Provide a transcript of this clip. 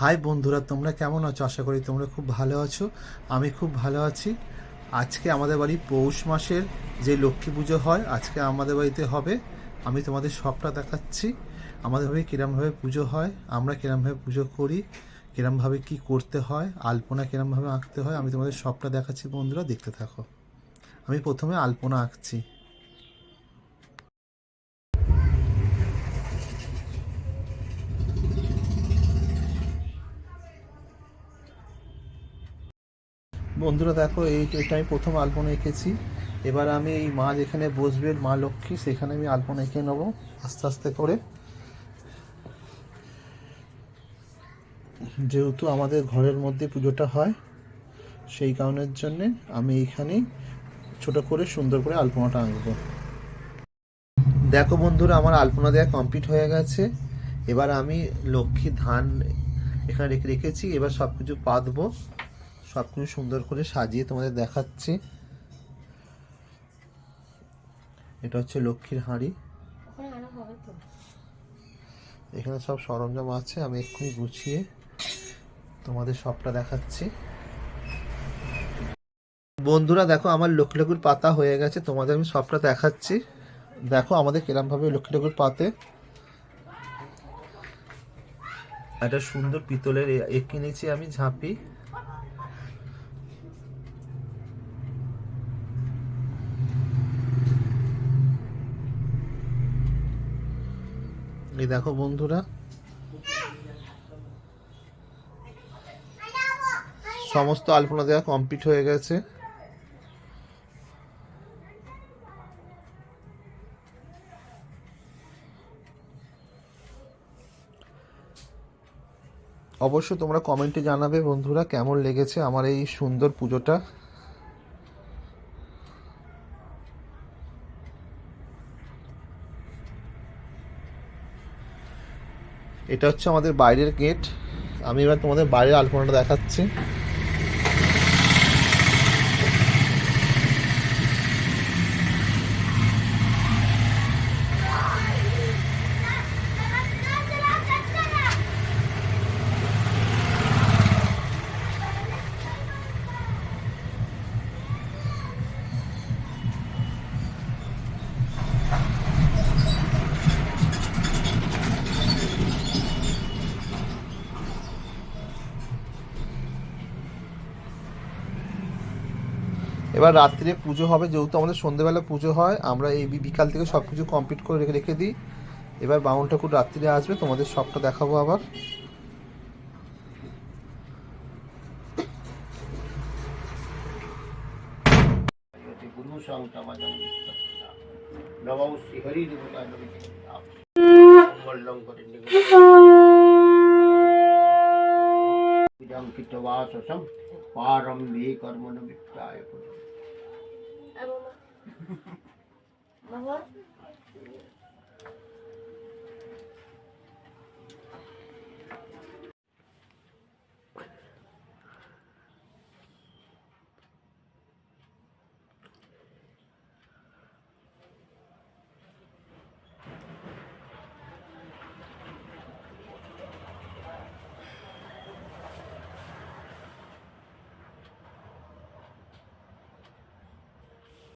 High বন্ধুরা, তোমরা কেমন আছো? আশা করি তোমরা খুব ভালো আছো। আমি খুব ভালো আছি। আজকে আমাদের বাড়ি পৌষ মাসের যে লক্ষ্মী পুজো হয়, আজকে আমাদের বাড়িতে হবে। আমি তোমাদের সবটা দেখাচ্ছি আমাদের বাড়ি কীরমভাবে পুজো হয়, আমরা কীরমভাবে পুজো করি, কীরমভাবে কী করতে হয়, আলপনা কীরমভাবে আঁকতে হয়, আমি তোমাদের সবটা দেখাচ্ছি। বন্ধুরা দেখতে থাকো। আমি প্রথমে আলপনা আঁকছি। বন্ধুরা দেখো, এটা আমি প্রথম আলপনা এঁকেছি। এবার আমি এই মা যেখানে বসবে, মা লক্ষ্মী, সেখানে আমি আলপনা এঁকে নেবো আস্তে আস্তে করে। যেহেতু আমাদের ঘরের মধ্যে পুজোটা হয়, সেই কারণের জন্যে আমি এইখানেই ছোট করে সুন্দর করে আলপনাটা আঁকবো। দেখো বন্ধুরা, আমার আলপনা দেওয়া কমপ্লিট হয়ে গেছে। এবার আমি লক্ষ্মী ধান এখানে রেখেছি। এবার সব কিছু পাতবো, সব কিছু সুন্দর করে সাজিয়ে তোমাদের দেখাচ্ছি। এটা হচ্ছে লক্ষ্মীর হাঁড়ি। এখানে সব সরঞ্জাম আছে, আমি এক্ষুনি গুছিয়ে তোমাদের সবটা দেখাচ্ছি। বন্ধুরা দেখো, আমার লক্ষ্মী ঠাকুর পাতা হয়ে গেছে, তোমাদের আমি সবটা দেখাচ্ছি। দেখো আমাদের কিরমভাবে লক্ষ্মী ঠাকুর পাতে। একটা সুন্দর পিতলের কিনেছি আমি, ঝাঁপি। এই দেখো বন্ধুরা, সমস্ত আলপনা দেওয়া কমপ্লিট হয়ে গেছে। অবশ্য তোমরা কমেন্টে জানাবে বন্ধুরা কেমন লেগেছে আমার এই সুন্দর পুজোটা। এটা হচ্ছে আমাদের বাইরের গেট। আমি এবার তোমাদের বাইরের আলপনাটা দেখাচ্ছি। এবার রাত্রে পুজো হবে, যেহেতু আমাদের সন্ধ্যেবেলা পুজো হয়, আমরা এই বিকাল থেকে সব কিছু কমপ্লিট করে রেখে দিই। এবার বামুন ঠাকুর রাত্রিরে আসবে, তোমাদের সবটা দেখাবো আবার। पारम्भे कर्मण वित्ताय